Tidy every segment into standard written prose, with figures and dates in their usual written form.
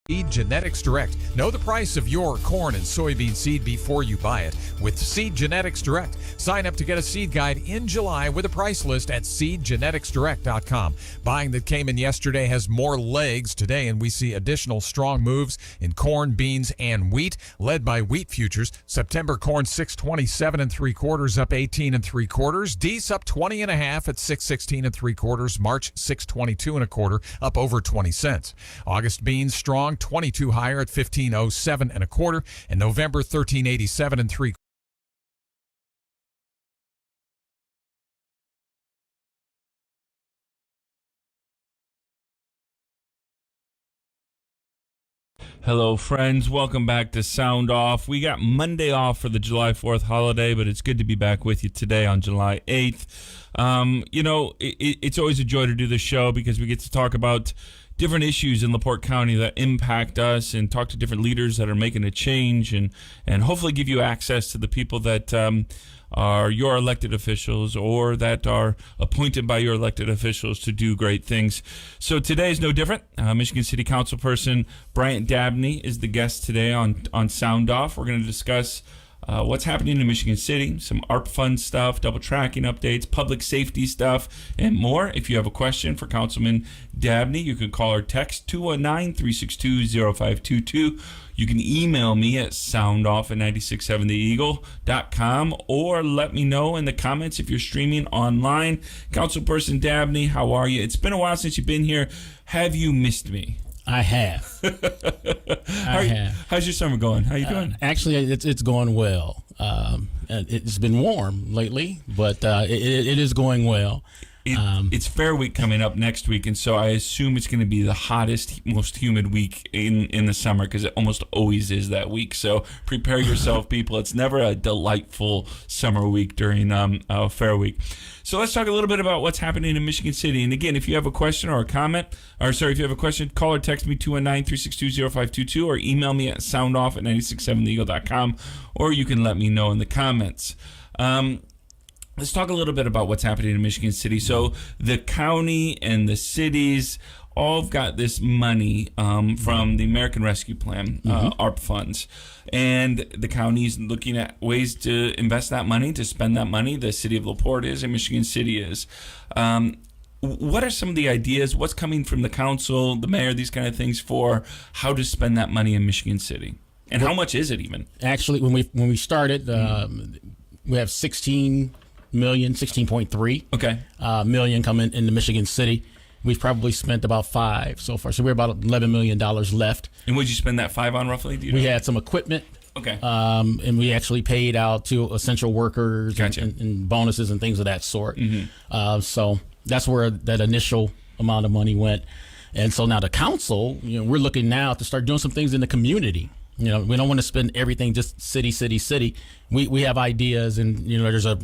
Seed Genetics Direct. Know the price of your corn and soybean seed before you buy it with Seed Genetics Direct. Sign up to get a seed guide in July with a price list at seedgeneticsdirect.com. Buying that came in yesterday has more legs today, and we see additional strong moves in corn, beans, and wheat, led by wheat futures. September corn 627 3/4, up 18 3/4. Dees up 20 1/2 at 616 3/4. March 622 1/4, up over 20 cents. August beans strong, 22 higher at 1507 1/4, and November 1387 3/4. Hello, friends. Welcome back to Sound Off. We got Monday off for the July 4th holiday, but it's good to be back with you today on July 8th. It's always a joy to do this show because we get to talk about different issues in LaPorte County that impact us and talk to different leaders that are making a change and hopefully give you access to the people that are your elected officials or that are appointed by your elected officials to do great things. So today is no different. Michigan City Council person Bryant Dabney is the guest today on Sound Off. We're going to discuss what's happening in Michigan City, some ARP fund stuff, double tracking updates, public safety stuff, and more. If you have a question for Councilman Dabney, you can call or text 219-362-0522. You can email me at soundoff@967theeagle.com or let me know in the comments if you're streaming online. Councilperson Dabney, how are you? It's been a while since you've been here. Have you missed me? I have. How's your summer going? How you doing? Actually, it's going well. It's been warm lately, but it is going well. It's Fair Week coming up next week, and so I assume it's going to be the hottest, most humid week in the summer because it almost always is that week. So prepare yourself, people. It's never a delightful summer week during Fair Week. So let's talk a little bit about what's happening in Michigan City. And again, if you have a question or a comment, if you have a question, call or text me 219-362-0522 or email me at soundoff@967theeagle.com, or you can let me know in the comments. Let's talk a little bit about what's happening in Michigan City. So the county and the cities all got this money from the American Rescue Plan, ARP funds. And the county's looking at ways to invest that money, to spend that money. The city of LaPorte is, and Michigan City is. What are some of the ideas? What's coming from the council, the mayor, these kind of things for how to spend that money in Michigan City? And how much is it even? Actually, when we started, we have 16.3 million coming into Michigan City. We've probably spent about $5 million so far. So we're about $11 million left. And would you spend that $5 million on roughly? Do you know? We had some equipment. Okay. And we actually paid out to essential workers. Gotcha. and bonuses and things of that sort. So that's where that initial amount of money went. And so now the council, we're looking now to start doing some things in the community. We don't want to spend everything just city. We have ideas, and there's a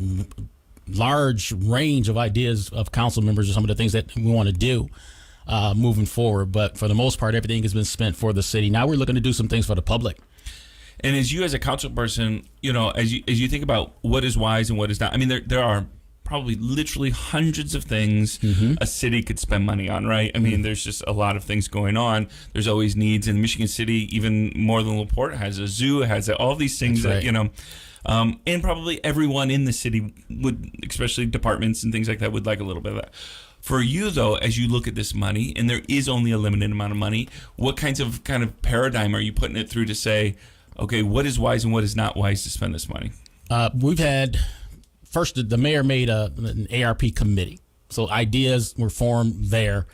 large range of ideas of council members or some of the things that we want to do moving forward. But for the most part, everything has been spent for the city. Now we're looking to do some things for the public. And as you as a council person, as you think about what is wise and what is not, I mean, there are probably literally hundreds of things a city could spend money on, right? I mean, there's just a lot of things going on. There's always needs. And Michigan City, even more than LaPorte, has a zoo, has all these things that, and probably everyone in the city would, especially departments and things like that, would like a little bit of that. For you, though, as you look at this money, and there is only a limited amount of money, what kind of paradigm are you putting it through to say, okay, what is wise and what is not wise to spend this money? We've had, first, the mayor made an ARP committee. So ideas were formed there.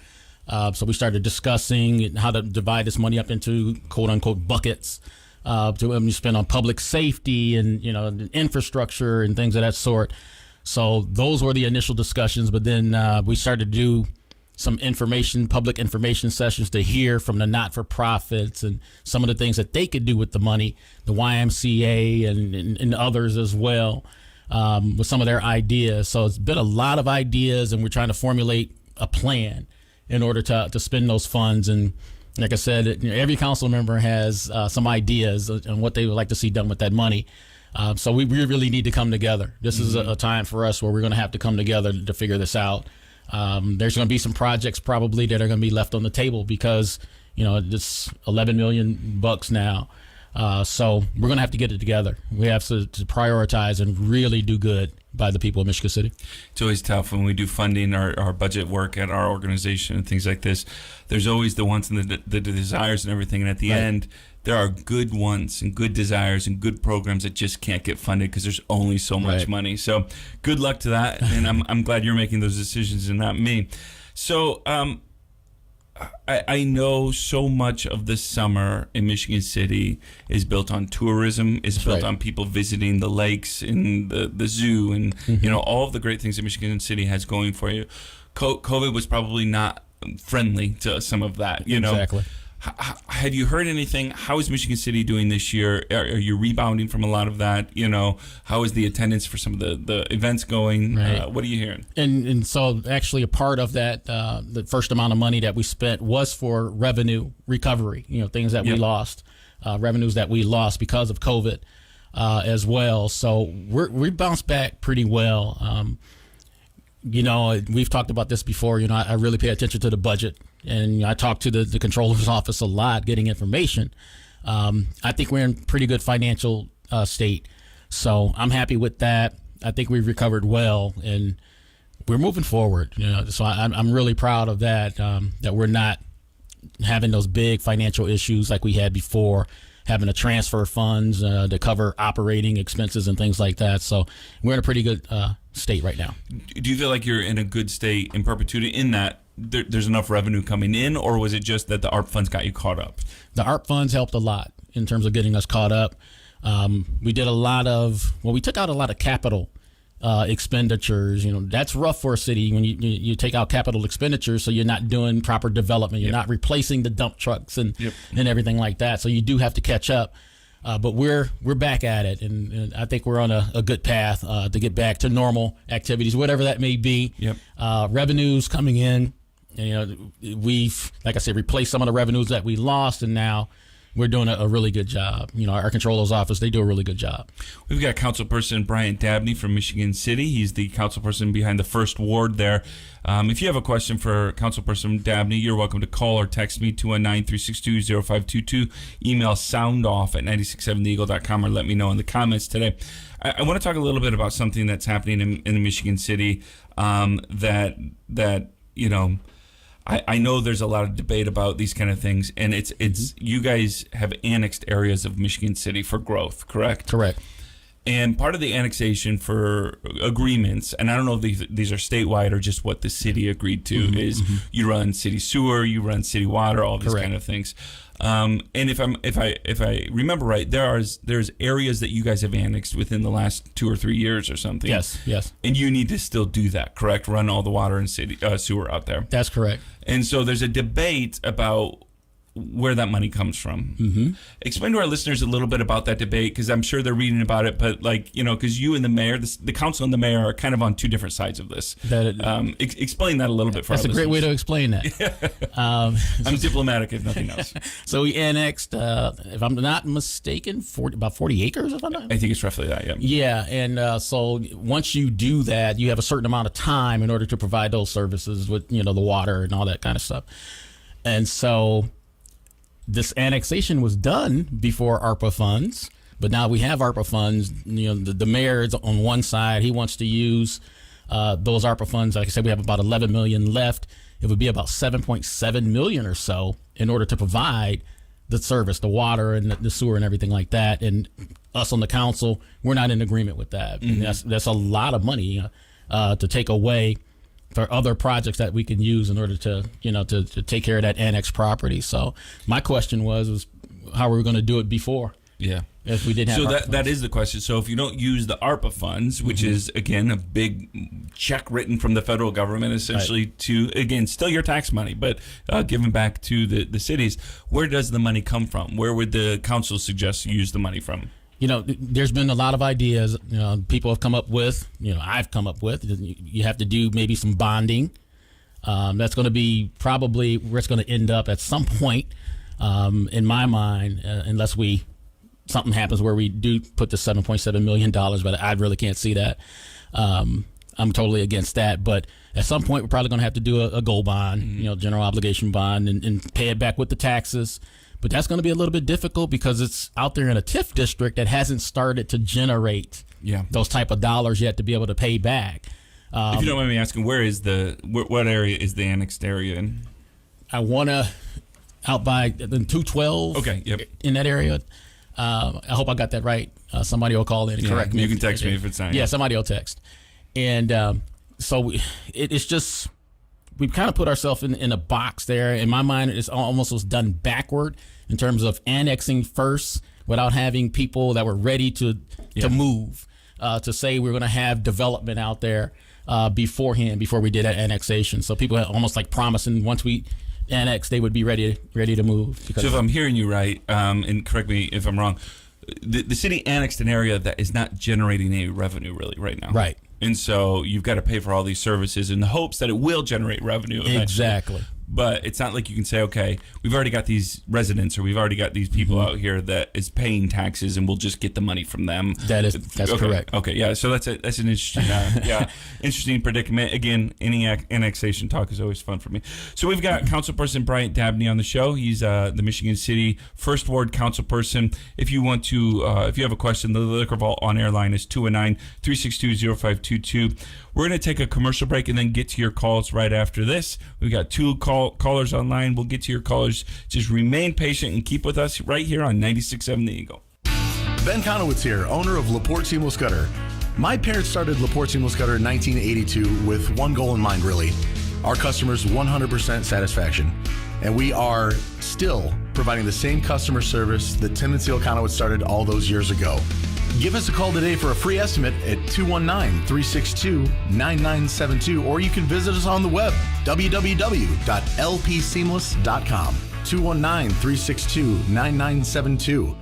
So we started discussing how to divide this money up into quote-unquote buckets. To spend on public safety and infrastructure and things of that sort. So those were the initial discussions. But then we started to do some public information sessions to hear from the not-for-profits and some of the things that they could do with the money, the YMCA and others as well, with some of their ideas. So it's been a lot of ideas, and we're trying to formulate a plan in order to spend those funds. And like I said, every council member has some ideas on what they would like to see done with that money. So we really need to come together. This is a time for us where we're going to have to come together to figure this out. There's going to be some projects probably that are going to be left on the table because It's $11 million now. So we're going to have to get it together. We have to prioritize and really do good by the people of Michigan City. It's always tough when we do funding our budget work at our organization and things like this. There's always the wants and the desires and everything. And at the end, there are good wants and good desires and good programs that just can't get funded because there's only so much money. So good luck to that. And I'm glad you're making those decisions and not me. So I know so much of the summer in Michigan City is built on tourism, is built on people visiting the lakes and the zoo and all of the great things that Michigan City has going for you. COVID was probably not friendly to some of that. Exactly. Have you heard anything? How is Michigan City doing this year? Are you rebounding from a lot of that? How is the attendance for some of the events going? Right. What are you hearing? And so actually a part of that, the first amount of money that we spent was for revenue recovery, things that we lost, revenues that we lost because of COVID as well. So we bounced back pretty well. We've talked about this before. I really pay attention to the budget, and I talk to the controller's office a lot, getting information. I think we're in pretty good financial state, so I'm happy with that. I think we've recovered well, and we're moving forward. So I'm really proud of that. That we're not having those big financial issues like we had before, having to transfer funds to cover operating expenses and things like that. So we're in a pretty good state right now. Do you feel like you're in a good state in perpetuity in that there's enough revenue coming in, or was it just that the ARP funds got you caught up? The ARP funds helped a lot in terms of getting us caught up. We did we took out a lot of capital expenditures. That's rough for a city when you take out capital expenditures, so you're not doing proper development. You're not replacing the dump trucks and everything like that. So you do have to catch up. But we're back at it, and I think we're on a good path to get back to normal activities, whatever that may be. Revenues coming in. We've, like I said, replaced some of the revenues that we lost, and now we're doing a really good job. Our controller's office, they do a really good job. We've got Councilperson Brian Dabney from Michigan City. He's the councilperson behind the first ward there. If you have a question for Councilperson Dabney, you're welcome to call or text me 219-362-0522. Email soundoff@967theeagle.com or let me know in the comments today. I want to talk a little bit about something that's happening in Michigan City that I know there's a lot of debate about these kind of things, and it's you guys have annexed areas of Michigan City for growth, correct? Correct. And part of the annexation for agreements, and I don't know if these are statewide or just what the city agreed to, is you run city sewer, you run city water, all these kind of things. And if I remember right, there's areas that you guys have annexed within the last 2 or 3 years or something. Yes. And you need to still do that, correct? Run all the water and city sewer out there. That's correct. And so there's a debate about where that money comes from. Explain to our listeners a little bit about that debate, because I'm sure they're reading about it, but because you and the mayor, the council and the mayor are kind of on two different sides of this. Explain that a little bit for us. That's a great way to explain that. I'm diplomatic, if nothing else. So we annexed, if I'm not mistaken, about 40 acres. If I'm not. I think it's roughly that. Yeah. Yeah, and so once you do that, you have a certain amount of time in order to provide those services with the water and all that kind of stuff. And so this annexation was done before ARPA funds, but now we have ARPA funds. The mayor is on one side. He wants to use those ARPA funds. Like I said, we have about 11 million left. It would be about 7.7 million or so in order to provide the service, the water and the sewer and everything like that. And us on the council, we're not in agreement with that. And that's a lot of money to take away for other projects that we can use in order to take care of that annexed property. So my question was how are we going to do it before? Yeah. If we didn't have so that is the question. So if you don't use the ARPA funds, which is, again, a big check written from the federal government, essentially to, again, still your tax money, but given back to the cities, where does the money come from? Where would the council suggest you use the money from? There's been a lot of ideas people have come up with, I've come up with. You have to do maybe some bonding. That's going to be probably where it's going to end up at some point, in my mind, unless something happens where we do put the $7.7 million, but I really can't see that. I'm totally against that. But at some point, we're probably going to have to do a gold bond, general obligation bond, and pay it back with the taxes. But that's going to be a little bit difficult because it's out there in a TIF district that hasn't started to generate those type of dollars yet to be able to pay back. If you don't mind me asking, what area is the annexed area in? I want to out by the 212. Okay, yep. In that area. I hope I got that right. Somebody will call in and correct me. You can text me if it's not. Yeah, somebody will text. And so it's just, we've kind of put ourselves in a box there. In my mind, it's almost was done backward in terms of annexing first without having people that were ready to move, to say we're going to have development out there beforehand, before we did that annexation. So people had almost like promising once we annex, they would be ready to move. So if I'm hearing you right, and correct me if I'm wrong, the city annexed an area that is not generating any revenue really right now. Right. And so you've got to pay for all these services in the hopes that it will generate revenue eventually. Exactly. But it's not like you can say, okay, we've already got these residents or we've already got these people out here that is paying taxes and we'll just get the money from them. That's okay. correct. Okay, yeah. So that's an interesting, interesting predicament. Again, any annexation talk is always fun for me. So we've got Councilperson Bryant Dabney on the show. He's the Michigan City First Ward Councilperson. If you want to, if you have a question, the Liquor Vault on air line is 219-362-0522. We're going to take a commercial break and then get to your calls right after this. We've got two callers online. We'll get to your callers. Just remain patient and keep with us right here on 96.7 The Eagle. Ben Conowitz here, owner of LaPorte Seamless Gutter. My parents started LaPorte Seamless Gutter in 1982 with one goal in mind, really. Our customers' 100% satisfaction. And we are still providing the same customer service that Tim and Seal Conowitz started all those years ago. Give us a call today for a free estimate at 219-362-9972, or you can visit us on the web, www.lpseamless.com. 219-362-9972.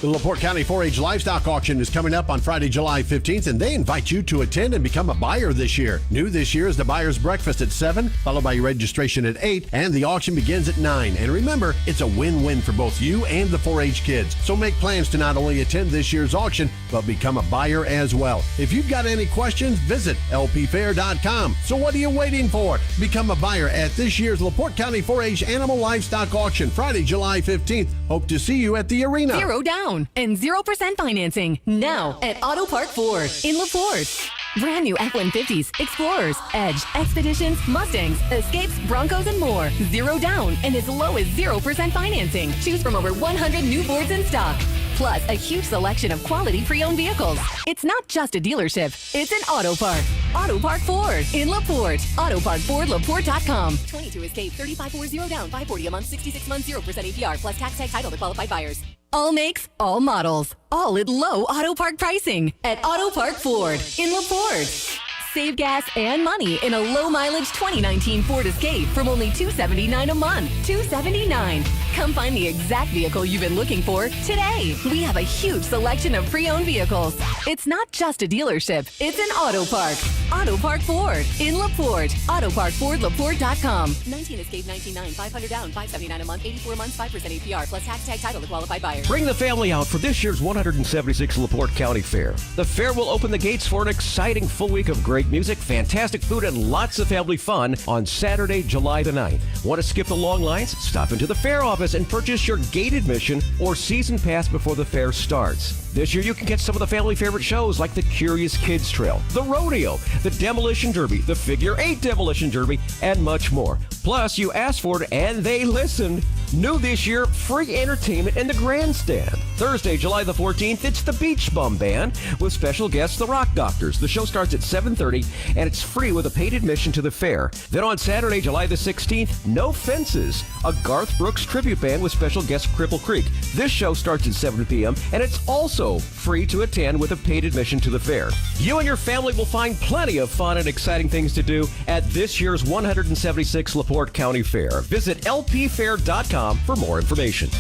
The LaPorte County 4-H Livestock Auction is coming up on Friday, July 15th, and they invite you to attend and become a buyer this year. New this year is the Buyer's Breakfast at 7, followed by your registration at 8, and the auction begins at 9. And remember, it's a win-win for both you and the 4-H kids. So make plans to not only attend this year's auction, but become a buyer as well. If you've got any questions, visit lpfair.com. So what are you waiting for? Become a buyer at this year's LaPorte County 4-H Animal Livestock Auction, Friday, July 15th. Hope to see you at the arena. Zero down and 0% financing now at Auto Park Ford in LaPorte. Brand new F-150s, Explorers, Edge, Expeditions, Mustangs, Escapes, Broncos, and more. Zero down and as low as 0% financing. Choose from over 100 new Fords in stock. Plus, a huge selection of quality pre-owned vehicles. It's not just a dealership, it's an auto park. Auto Park Ford in LaPorte. AutoParkFordLaPorte.com. 22 Escape, 3540 down, 540 a month, 66 months, 0% APR, plus tax tag title to qualified buyers. All makes, all models, all at low auto park pricing at Auto Park Ford in LaPorte. Save gas and money in a low-mileage 2019 Ford Escape from only $279 a month. $279. Come find the exact vehicle you've been looking for today. We have a huge selection of pre-owned vehicles. It's not just a dealership, it's an auto park. Auto Park Ford in LaPorte. AutoParkFordLaPorte.com. 19 Escape 19.9, 500 down, $579 a month, 84 months, 5% APR, plus tax tag title to qualified buyers. Bring the family out for this year's 176th LaPorte County Fair. The fair will open the gates for an exciting full week of great music, fantastic food, and lots of family fun on Saturday, July the 9th. Want to skip the long lines? Stop into the fair office and purchase your gate admission or season pass before the fair starts. This year you can get some of the family favorite shows like the Curious Kids Trail, the Rodeo, the Demolition Derby, the Figure 8 Demolition Derby, and much more. Plus, you asked for it and they listened. New this year, free entertainment in the grandstand. Thursday, July the 14th, it's the Beach Bum Band with special guests, the Rock Doctors. The show starts at 7:30 and it's free with a paid admission to the fair. Then on Saturday, July the 16th, No Fences, a Garth Brooks tribute band with special guest Cripple Creek. This show starts at 7 p.m. and it's also free to attend with a paid admission to the fair. You and your family will find plenty of fun and exciting things to do at this year's 176th LaPorte County Fair. Visit lpfair.com for more information.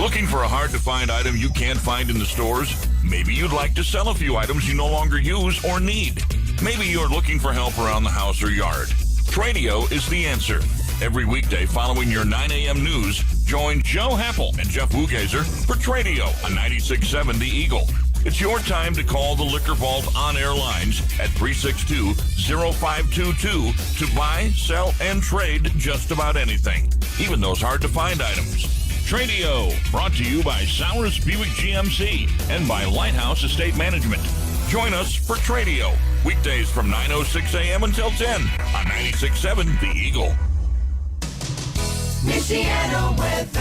Looking for a hard-to-find item you can't find in the stores? Maybe you'd like to sell a few items you no longer use or need. Maybe you're looking for help around the house or yard. Tradio is the answer. Every weekday following your 9 a.m. news, join Joe Happel and Jeff Wugazer for Tradio on 96.7 The Eagle. It's your time to call the Liquor Vault on-air lines at 362-0522 to buy, sell, and trade just about anything, even those hard-to-find items. Tradio, brought to you by Sowers Buick GMC and by Lighthouse Estate Management. Join us for Tradio, weekdays from 9:06 a.m. until 10 on 96.7 The Eagle. Michiana weather.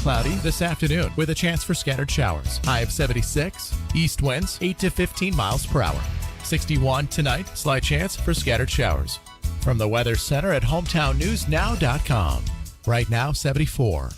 Cloudy this afternoon with a chance for scattered showers. High of 76. East winds 8 to 15 miles per hour. 61 tonight. Slight chance for scattered showers. From the Weather Center at HometownNewsNow.com. Right now, 74.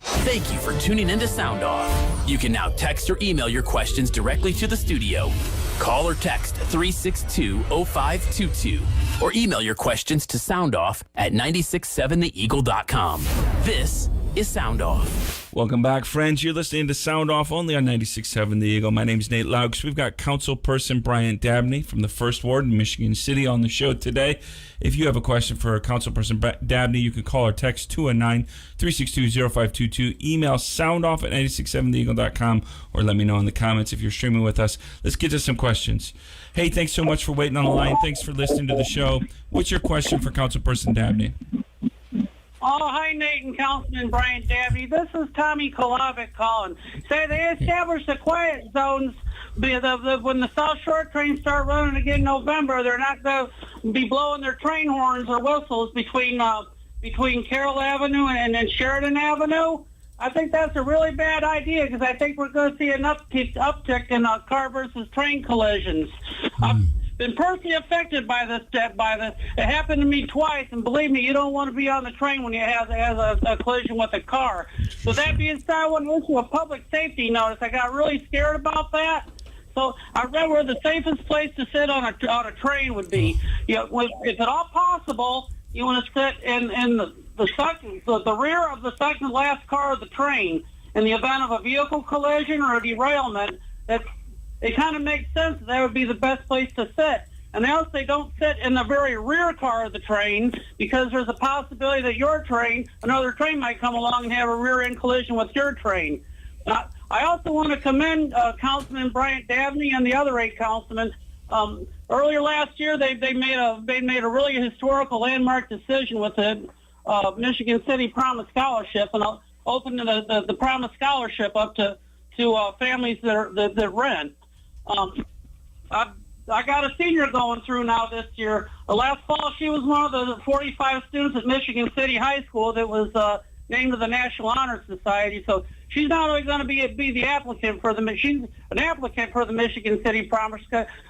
Thank you for tuning in to Sound Off. You can now text or email your questions directly to the studio. Call or text 362-0522 or email your questions to soundoff@967theeagle.com. This is Sound Off. Welcome back, friends. You're listening to Sound Off only on 96.7 The Eagle. My name's Nate Laux. We've got Councilperson Bryant Dabney from the First Ward in Michigan City on the show today. If you have a question for Councilperson Dabney, you can call or text 219-362-0522. Email soundoff@967theeagle.com or let me know in the comments if you're streaming with us. Let's get to some questions. Hey, thanks so much for waiting on the line. Thanks for listening to the show. What's your question for Councilperson Dabney? Oh, hi, Nate and Councilman Brian Dabney. This is Tommy Kolavic calling. Say they established the quiet zones when the South Shore trains start running again in November. They're not going to be blowing their train horns or whistles between Carroll Avenue and Sheridan Avenue. I think that's a really bad idea because I think we're going to see an uptick in car versus train collisions. Been personally affected by this. It happened to me twice, and believe me, you don't want to be on the train when you have a collision with a car. So that being said, I want to issue a public safety notice. I got really scared about that. So I read where the safest place to sit on a train would be. If at all possible, you want to sit in the rear of the second to last car of the train. In the event of a vehicle collision or a derailment, it kind of makes sense that would be the best place to sit. And they also don't sit in the very rear car of the train because there's a possibility that another train might come along and have a rear-end collision with your train. I also want to commend Councilman Bryant Dabney and the other 8 councilmen. Earlier last year, they made a really historical landmark decision with the Michigan City Promise Scholarship, and opened the Promise Scholarship up to families that rent. I got a senior going through now this year. Last fall, she was one of the 45 students at Michigan City High School that was named to the National Honor Society. So she's not only going to be the applicant she's an applicant for the Michigan City Promise.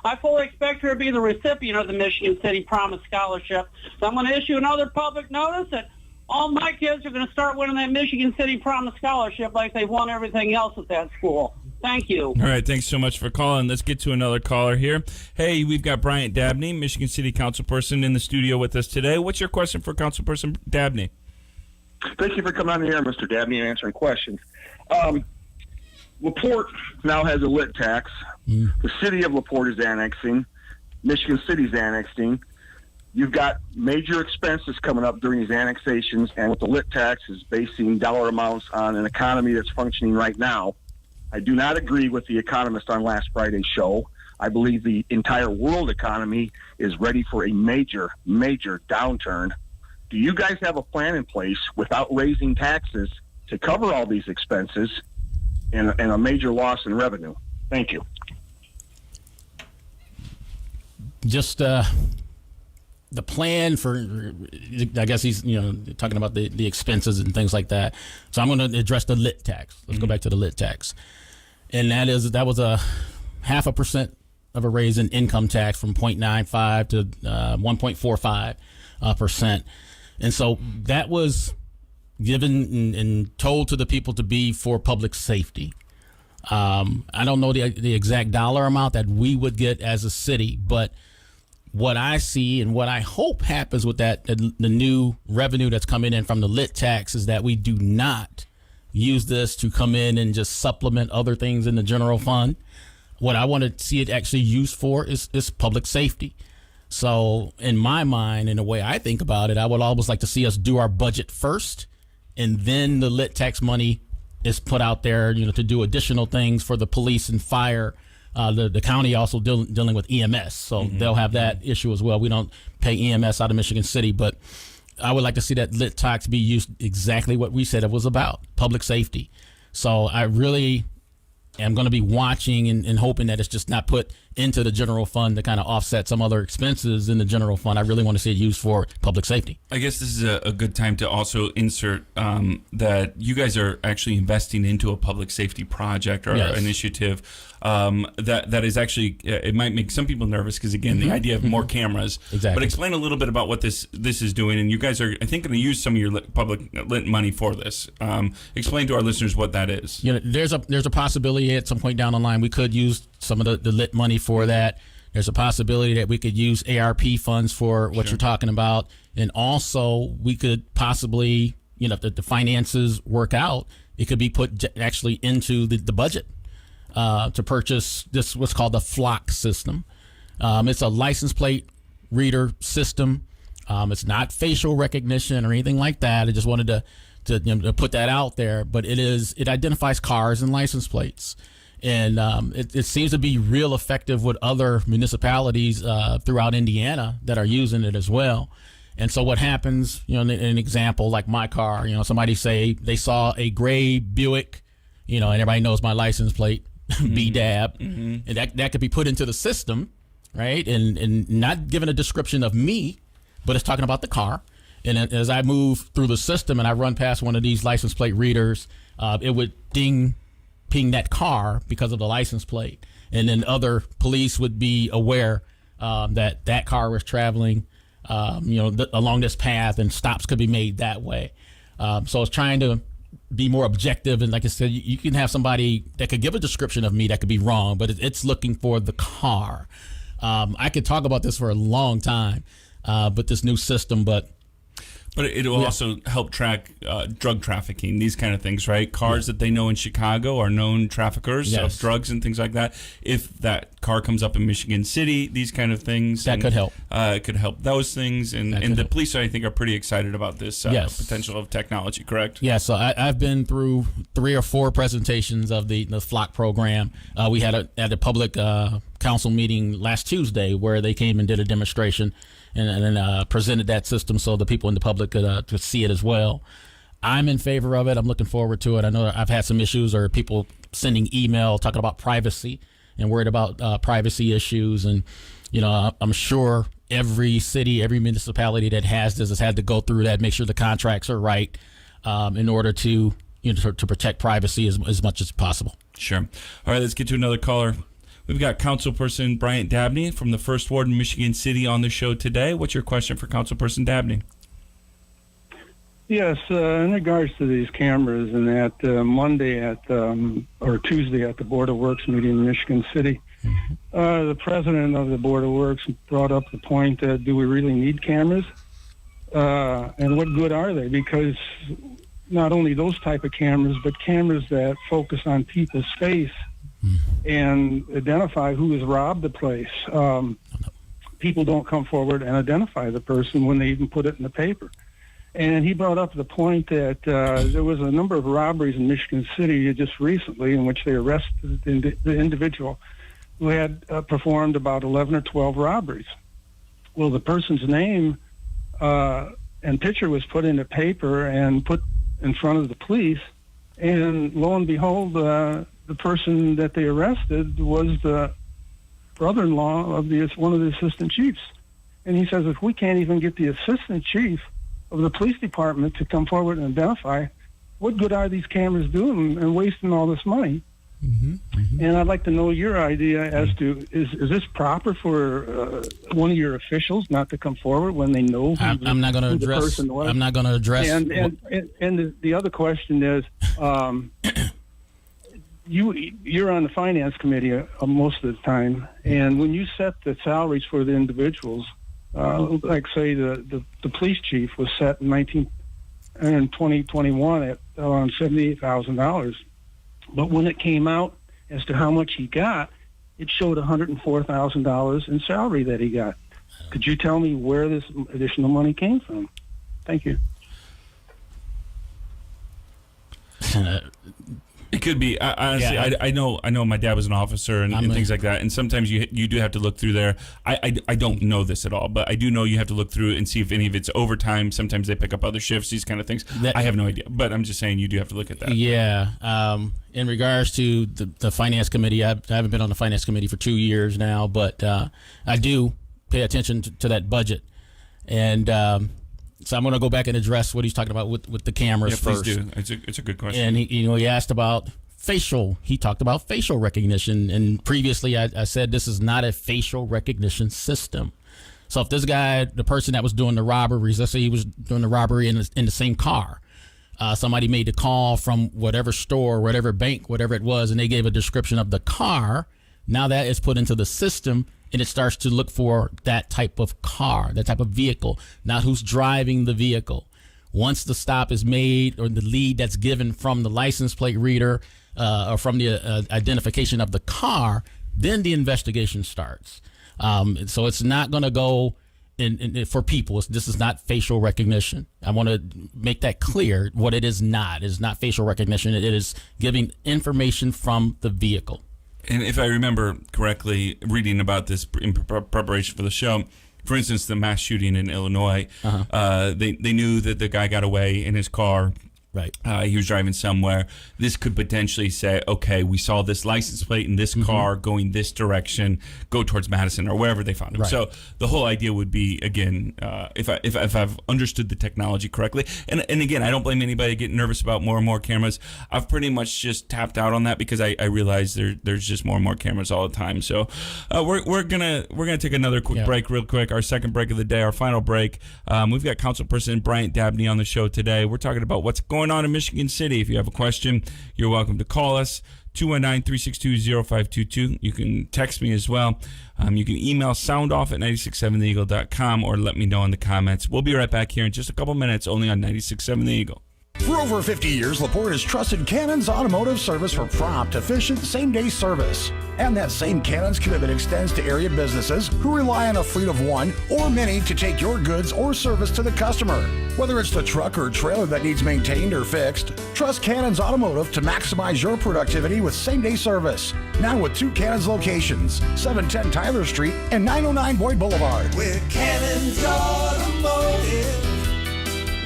I fully expect her to be the recipient of the Michigan City Promise Scholarship. So I'm going to issue another public notice that all my kids are going to start winning that Michigan City Promise Scholarship like they won everything else at that school. Thank you. All right, thanks so much for calling. Let's get to another caller here. Hey, we've got Bryant Dabney, Michigan City Councilperson, in the studio with us today. What's your question for Councilperson Dabney? Thank you for coming on the air, Mr. Dabney, and answering questions. LaPorte now has a lit tax. The city of LaPorte is annexing. Michigan City's annexing. You've got major expenses coming up during these annexations, and with the lit tax is basing dollar amounts on an economy that's functioning right now. I do not agree with The Economist on last Friday's show. I believe the entire world economy is ready for a major, major downturn. Do you guys have a plan in place without raising taxes to cover all these expenses and a major loss in revenue? Thank you. Just the plan for, I guess he's talking about the expenses and things like that. So I'm going to address the lit tax. Let's go back to the lit tax, and that was a 0.5% of a raise in income tax from 0.95 to 1.45%, and so that was given and told to the people to be for public safety. I don't know the exact dollar amount that we would get as a city, but what I see and what I hope happens with that, the new revenue that's coming in from the lit tax, is that we do not use this to come in and just supplement other things in the general fund. What I want to see it actually used for is public safety. So in my mind, in the way I think about it, I would always like to see us do our budget first, and then the lit tax money is put out there, to do additional things for the police and fire. The county also dealing with EMS, so they'll have that issue as well. We don't pay EMS out of Michigan City, but I would like to see that lit tax be used exactly what we said it was about, public safety. So I really am going to be watching and hoping that it's just not put into the general fund to kind of offset some other expenses in the general fund. I really want to see it used for public safety. I guess this is a good time to also insert that you guys are actually investing into a public safety project or initiative that is actually, it might make some people nervous because, again, the idea of more cameras. Exactly. But explain a little bit about what this is doing. And you guys are, I think, going to use some of your public lit money for this. Explain to our listeners what that is. There's a possibility at some point down the line we could use some of the lit money for that. There's a possibility that we could use ARP funds for what you're talking about. And also we could possibly, if the finances work out, it could be put actually into the budget to purchase this, what's called the Flock system. It's a license plate reader system. It's not facial recognition or anything like that. I just wanted to put that out there, but it identifies cars and license plates. And it seems to be real effective with other municipalities throughout Indiana that are using it as well. And so what happens, an example like my car, somebody say they saw a gray Buick, and everybody knows my license plate, BDAB, and that could be put into the system, right? And not given a description of me, but it's talking about the car. And as I move through the system and I run past one of these license plate readers, it would ping that car because of the license plate. And then other police would be aware that car was traveling, along this path, and stops could be made that way. So it's trying to be more objective. And like I said, you can have somebody that could give a description of me that could be wrong, but it's looking for the car. I could talk about this for a long time, but this new system, but it will also help track drug trafficking, these kind of things, right? Cars that they know in Chicago are known traffickers of drugs and things like that. If that car comes up in Michigan City, these kind of things. That could help. It could help those things. And the police, I think, are pretty excited about this potential of technology, correct? Yeah, so I've been through 3 or 4 presentations of the Flock program. We had at a public council meeting last Tuesday where they came and did a demonstration and presented that system so the people in the public could see it as well. I'm in favor of it. I'm looking forward to it. I know I've had some issues or people sending email talking about privacy and worried about privacy issues. And, I'm sure every city, every municipality that has this has had to go through that, make sure the contracts are right in order to protect privacy as much as possible. Sure. All right, let's get to another caller. We've got Councilperson Bryant Dabney from the 1st Ward in Michigan City on the show today. What's your question for Councilperson Dabney? Yes, in regards to these cameras and that Monday or Tuesday at the Board of Works meeting in Michigan City, the president of the Board of Works brought up the point that do we really need cameras? And what good are they? Because not only those type of cameras, but cameras that focus on people's face and identify who has robbed the place. People don't come forward and identify the person when they even put it in the paper. And he brought up the point that there was a number of robberies in Michigan City just recently in which they arrested the individual who had performed about 11 or 12 robberies. Well, the person's name and picture was put in the paper and put in front of the police, and lo and behold, the person that they arrested was the brother-in-law of one of the assistant chiefs. And he says, if we can't even get the assistant chief of the police department to come forward and identify, what good are these cameras doing and wasting all this money? And I'd like to know your idea as to, is this proper for one of your officials not to come forward when they know who I'm not going to address. The person was? I'm not going to address. And the other question is, you're on the finance committee most of the time, and when you set the salaries for the individuals, like say the police chief was set in 2021 at around $78,000, but when it came out as to how much he got, it showed $104,000 in salary that he got. Could you tell me where this additional money came from? Thank you. It could be. Honestly, Yeah. I know my dad was an officer and things like that, and sometimes you do have to look through there. I don't know this at all, but I do know you have to look through and see if any of it's overtime. Sometimes they pick up other shifts, these kind of things. I have no idea, but I'm just saying you do have to look at that. Yeah. In regards to the finance committee, I haven't been on the finance committee for 2 years now, but I do pay attention to that budget. And so I'm going to go back and address what he's talking about with the cameras first. Please do. It's a good question. And he asked about facial. He talked about facial recognition. And previously I said this is not a facial recognition system. So if this guy, the person that was doing the robberies, let's say he was doing the robbery in the same car, somebody made the call from whatever store, whatever bank, whatever it was, and they gave a description of the car. Now that is put into the system, and it starts to look for that type of car, that type of vehicle, not who's driving the vehicle. Once the stop is made or the lead that's given from the license plate reader or from the identification of the car, then the investigation starts. So it's not going to go for people. This is not facial recognition. I want to make that clear. What it is not. It's not facial recognition. It is giving information from the vehicle. And if I remember correctly, reading about this in preparation for the show, for instance, the mass shooting in Illinois, they knew that the guy got away in his car. Right. He was driving somewhere. This could potentially say, okay, we saw this license plate in this car going this direction, go towards Madison or wherever they found him. Right. So the whole idea would be, again, if I've understood the technology correctly, and again, I don't blame anybody getting nervous about more and more cameras. I've pretty much just tapped out on that because I realize there's just more and more cameras all the time. So we're gonna take another quick break, real quick. Our second break of the day, our final break. We've got Councilperson Bryant Dabney on the show today. We're talking about what's going on in Michigan City. If you have a question, you're welcome to call us, 219-362-0522. You can text me as well. You can email soundoff@967theeagle.com or let me know in the comments. We'll be right back here in just a couple minutes, only on 96.7 The Eagle. For over 50 years, LaPorte has trusted Cannon's Automotive Service for prompt, efficient, same-day service. And that same Cannon's commitment extends to area businesses who rely on a fleet of one or many to take your goods or service to the customer. Whether it's the truck or trailer that needs maintained or fixed, trust Cannon's Automotive to maximize your productivity with same-day service. Now with 2 Cannon's locations, 710 Tyler Street and 909 Boyd Boulevard. With Cannon's Automotive,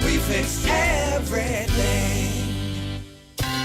we fix everything.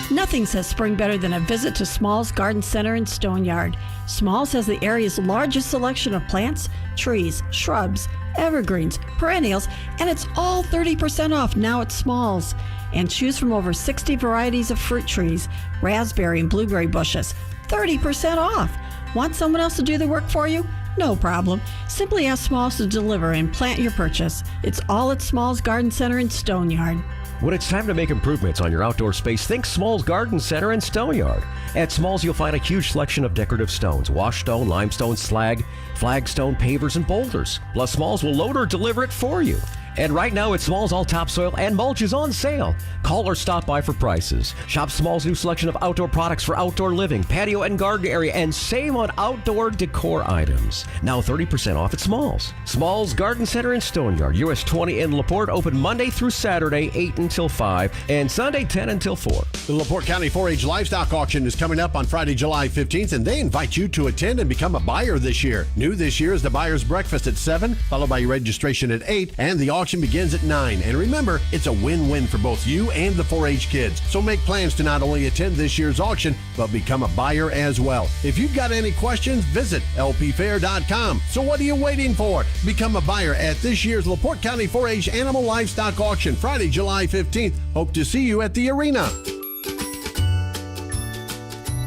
Nothing says spring better than a visit to Smalls Garden Center in Stoneyard. Smalls has the area's largest selection of plants, trees, shrubs, evergreens, perennials, and it's all 30% off now at Smalls. And choose from over 60 varieties of fruit trees, raspberry and blueberry bushes, 30% off. Want someone else to do the work for you? No problem. Simply ask Smalls to deliver and plant your purchase. It's all at Smalls Garden Center in Stoneyard. When it's time to make improvements on your outdoor space, think Smalls Garden Center in Stoneyard. At Smalls, you'll find a huge selection of decorative stones, wash stone, limestone, slag, flagstone, pavers, and boulders. Plus, Smalls will load or deliver it for you. And right now at Smalls, all topsoil and mulch is on sale. Call or stop by for prices. Shop Smalls' new selection of outdoor products for outdoor living, patio and garden area, and save on outdoor decor items. Now 30% off at Smalls. Smalls Garden Center in Stoneyard, US 20 in LaPorte, open Monday through Saturday, 8 until 5, and Sunday, 10 until 4. The LaPorte County 4-H Livestock Auction is coming up on Friday, July 15th, and they invite you to attend and become a buyer this year. New this year is the Buyer's Breakfast at 7, followed by your registration at 8, and the auction begins at 9. And remember, it's a win-win for both you and the 4-H kids. So make plans to not only attend this year's auction, but become a buyer as well. If you've got any questions, visit lpfair.com. So what are you waiting for? Become a buyer at this year's LaPorte County 4-H Animal Livestock Auction, Friday, July 15th. Hope to see you at the arena.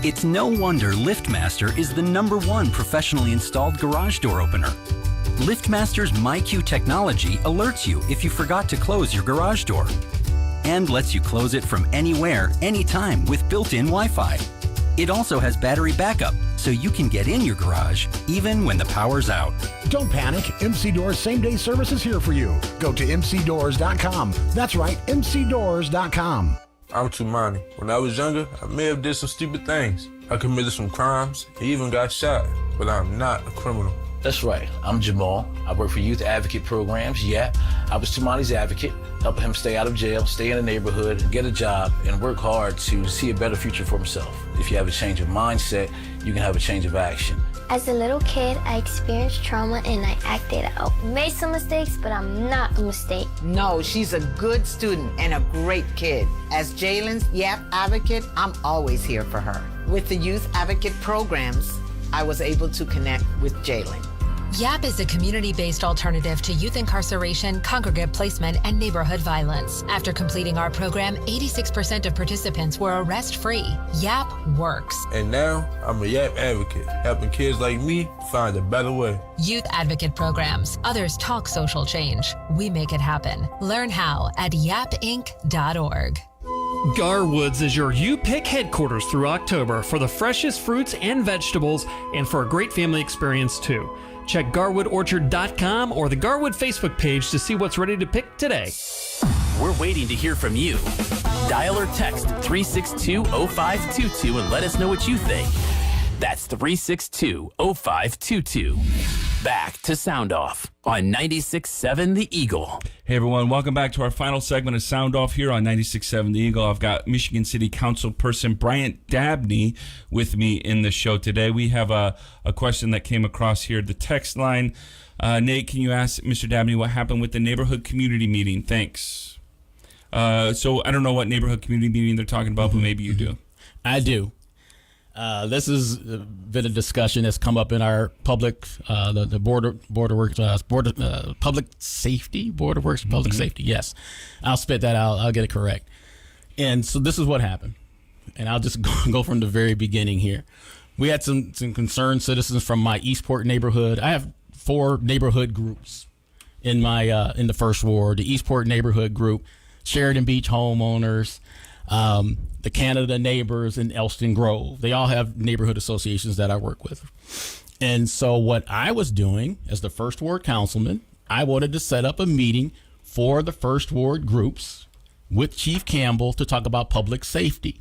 It's no wonder LiftMaster is the #1 professionally installed garage door opener. LiftMaster's MyQ technology alerts you if you forgot to close your garage door and lets you close it from anywhere, anytime with built-in Wi-Fi. It also has battery backup, so you can get in your garage even when the power's out. Don't panic. MC Doors same-day service is here for you. Go to mcdoors.com. That's right, mcdoors.com. I'm Tumani. When I was younger, I may have did some stupid things. I committed some crimes, I even got shot, but I'm not a criminal. That's right. I'm Jamal. I work for Youth Advocate Programs, YAP. I was Tamani's advocate, helping him stay out of jail, stay in the neighborhood, get a job, and work hard to see a better future for himself. If you have a change of mindset, you can have a change of action. As a little kid, I experienced trauma and I acted out. Made some mistakes, but I'm not a mistake. No, she's a good student and a great kid. As Jalen's YAP advocate, I'm always here for her. With the Youth Advocate Programs, I was able to connect with Jalen. YAP is a community-based alternative to youth incarceration, congregate placement, and neighborhood violence. After completing our program, 86% of participants were arrest-free. YAP works. And now, I'm a YAP advocate, helping kids like me find a better way. Youth Advocate Programs. Others talk social change. We make it happen. Learn how at yapinc.org. Garwoods is your U-Pick headquarters through October for the freshest fruits and vegetables and for a great family experience too. Check GarwoodOrchard.com or the Garwood Facebook page to see what's ready to pick today. We're waiting to hear from you. Dial or text 362-0522 and let us know what you think. That's 362-0522. Back to Sound Off on 96.7 The Eagle. Hey everyone, welcome back to our final segment of Sound Off here on 96.7 The Eagle. I've got Michigan City Councilperson Bryant Dabney with me in the show today. We have a question that came across here, the text line. Nate, can you ask Mr. Dabney what happened with the neighborhood community meeting? Thanks. So I don't know what neighborhood community meeting they're talking about, but maybe you do. I do. This has been a discussion that's come up in our public, the Board of Works, public safety, Board of Works, public safety. Yes, I'll spit that out. I'll get it correct. And so this is what happened. And I'll just go from the very beginning here. We had some concerned citizens from my Eastport neighborhood. I have 4 neighborhood groups in my in the first ward. The Eastport neighborhood group, Sheridan Beach homeowners, the Canada Neighbors in Elston Grove. They all have neighborhood associations that I work with. And so what I was doing as the first ward councilman, I wanted to set up a meeting for the first ward groups with Chief Campbell to talk about public safety.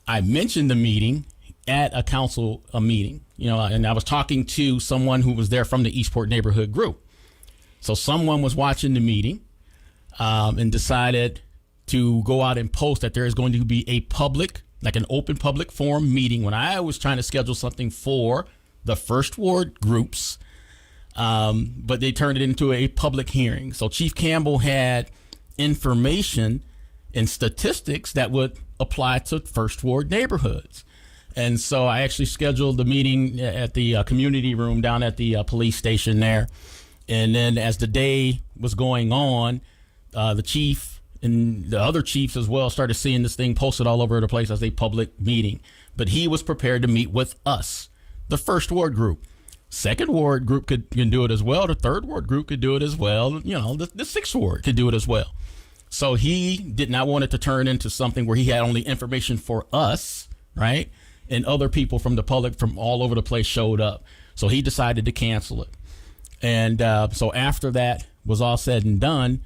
I mentioned the meeting at a council meeting, and I was talking to someone who was there from the Eastport neighborhood group. So someone was watching the meeting and decided to go out and post that there is going to be a public, like an open public forum meeting when I was trying to schedule something for the first ward groups, but they turned it into a public hearing. So Chief Campbell had information and statistics that would apply to first ward neighborhoods. And so I actually scheduled the meeting at the community room down at the police station there. And then as the day was going on, the chief and the other chiefs as well started seeing this thing posted all over the place as a public meeting. But he was prepared to meet with us, the first ward group. Second ward group can do it as well. The third ward group could do it as well. The sixth ward could do it as well. So he did not want it to turn into something where he had only information for us, right? And other people from the public from all over the place showed up. So he decided to cancel it. And so after that was all said and done,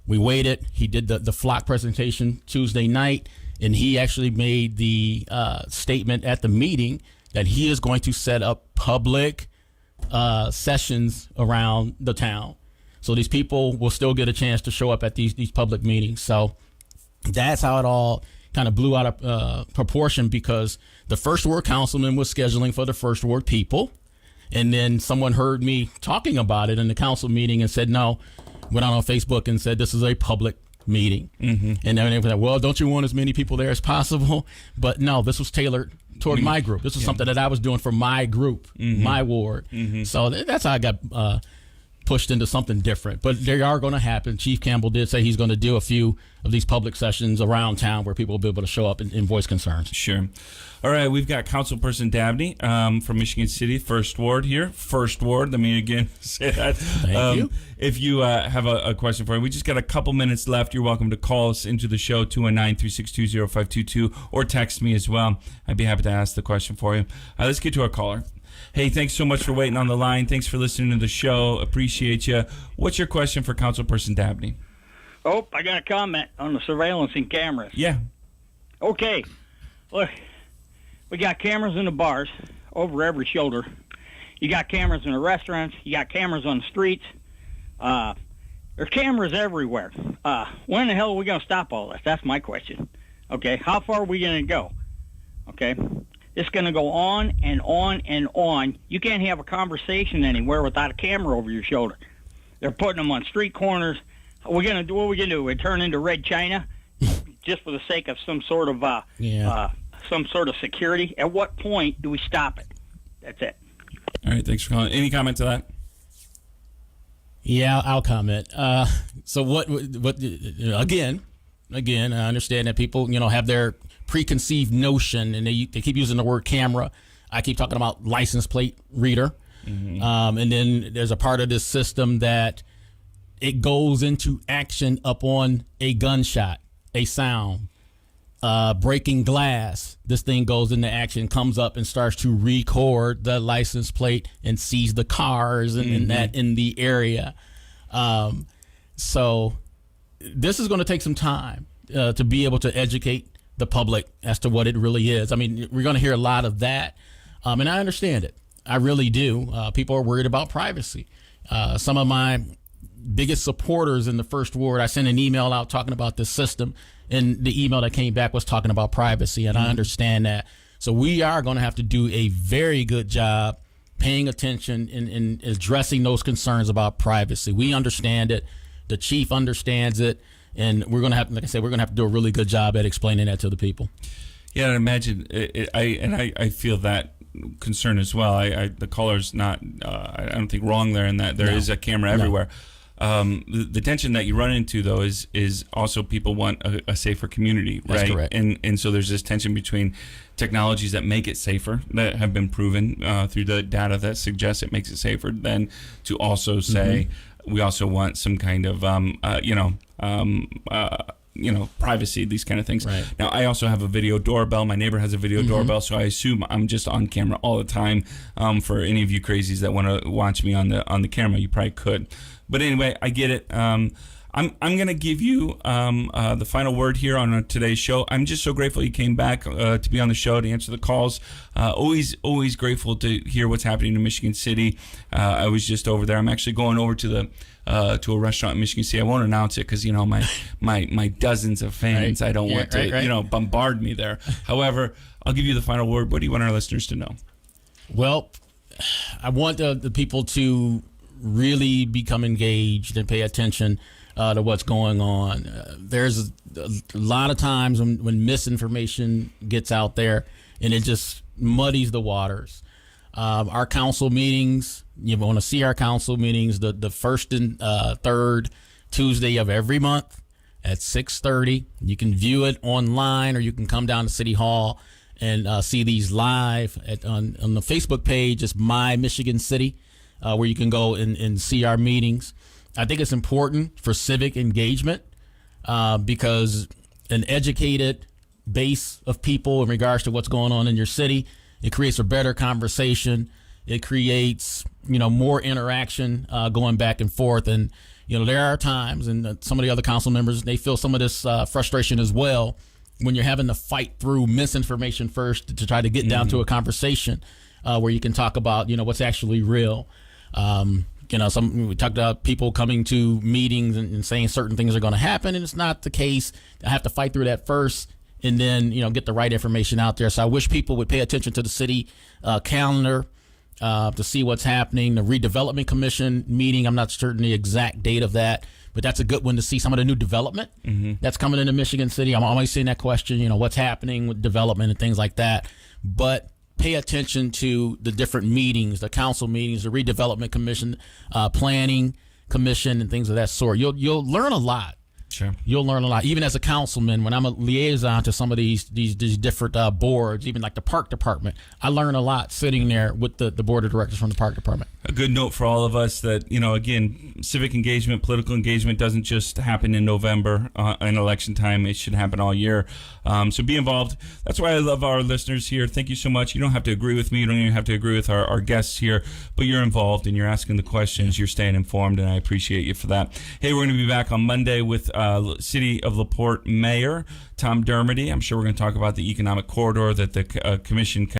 we waited. He did the flock presentation Tuesday night, and he actually made the statement at the meeting that he is going to set up public sessions around the town. So these people will still get a chance to show up at these public meetings. So that's how it all kind of blew out of proportion, because the first ward councilman was scheduling for the first ward people. And then someone heard me talking about it in the council meeting and said, no, went out on Facebook and said, this is a public meeting. Mm-hmm. And then they were like, well, don't you want as many people there as possible? But no, this was tailored toward my group. This was something that I was doing for my group, my ward. Mm-hmm. So that's how I got pushed into something different. But they are going to happen. Chief Campbell did say he's going to do a few of these public sessions around town where people will be able to show up and voice concerns. Sure. All right, we've got Councilperson Dabney from Michigan City, First Ward here. First Ward, let me again say that. Thank you. If you have a question for him, we just got a couple minutes left. You're welcome to call us into the show, 219-362-0522, or text me as well. I'd be happy to ask the question for you. Let's get to our caller. Hey, thanks so much for waiting on the line. Thanks for listening to the show. Appreciate you. What's your question for Councilperson Dabney? Oh, I got a comment on the surveillance and cameras. Yeah. Okay. Look, we got cameras in the bars over every shoulder. You got cameras in the restaurants. You got cameras on the streets. There's cameras everywhere. When the hell are we going to stop all this? That's my question. Okay, how far are we going to go? Okay, it's going to go on and on and on. You can't have a conversation anywhere without a camera over your shoulder. They're putting them on street corners. What are we going to do? We turn into Red China just for the sake of some sort of security? At what point do we stop it? That's it. All right, thanks for calling. Any comment to that? Yeah, I'll comment. So what again, I understand that people, have their preconceived notion, and they keep using the word camera. I keep talking about license plate reader. Mm-hmm. And then there's a part of this system that it goes into action upon a gunshot, a sound, breaking glass. This thing goes into action, comes up and starts to record the license plate and sees the cars and that in the area. So this is going to take some time to be able to educate the public as to what it really is. I mean, we're going to hear a lot of that. And I understand it. I really do. People are worried about privacy. Some of my biggest supporters in the First Ward, I sent an email out talking about this system, and the email that came back was talking about privacy, and I understand that. So we are going to have to do a very good job paying attention and addressing those concerns about privacy. We understand it. The chief understands it, and we're going to have, like I said, we're going to have to do a really good job at explaining that to the people. Yeah, I imagine. I feel that concern as well. The caller's not, I don't think, wrong there in that there is a camera everywhere. The tension that you run into, though, is also people want a safer community, right? That's correct. And so there's this tension between technologies that make it safer, that have been proven through the data that suggests it makes it safer, then to also say we also want some kind of privacy, these kind of things. Right. Now, I also have a video doorbell. My neighbor has a video doorbell, so I assume I'm just on camera all the time. For any of you crazies that want to watch me on the camera, you probably could. But anyway, I get it. I'm going to give you the final word here on today's show. I'm just so grateful you came back to be on the show, to answer the calls. Always grateful to hear what's happening in Michigan City. I was just over there. I'm actually going over to a restaurant in Michigan City. I won't announce it because my dozens of fans. Right. I don't want to bombard me there. However, I'll give you the final word. What do you want our listeners to know? Well, I want the people to really become engaged and pay attention to what's going on. There's a lot of times when misinformation gets out there and it just muddies the waters. Our council meetings, you want to see our council meetings, the first and third Tuesday of every month at 6:30. You can view it online, or you can come down to City Hall and see these live on the Facebook page. It's My Michigan City, where you can go and see our meetings. I think it's important for civic engagement because an educated base of people in regards to what's going on in your city, it creates a better conversation. It creates, more interaction going back and forth. And, there are times, and some of the other council members, they feel some of this frustration as well when you're having to fight through misinformation first to try to get down to a conversation where you can talk about, what's actually real. We talked about people coming to meetings and saying certain things are going to happen, and it's not the case. I have to fight through that first and then, get the right information out there. So I wish people would pay attention to the city calendar to see what's happening. The Redevelopment Commission meeting, I'm not certain the exact date of that, but that's a good one to see some of the new development that's coming into Michigan City. I'm always seeing that question, what's happening with development and things like that. But pay attention to the different meetings, the council meetings, the Redevelopment Commission, Planning Commission, and things of that sort. You'll learn a lot. Sure. You'll learn a lot. Even as a councilman, when I'm a liaison to some of these different boards, even like the park department, I learn a lot sitting there with the board of directors from the park department. A good note for all of us that, again, civic engagement, political engagement doesn't just happen in November in election time. It should happen all year. So be involved. That's why I love our listeners here. Thank you so much. You don't have to agree with me. You don't even have to agree with our guests here, but you're involved and you're asking the questions. You're staying informed, and I appreciate you for that. Hey, we're going to be back on Monday with City of LaPorte Mayor Tom Dermody. I'm sure we're going to talk about the economic corridor that the commission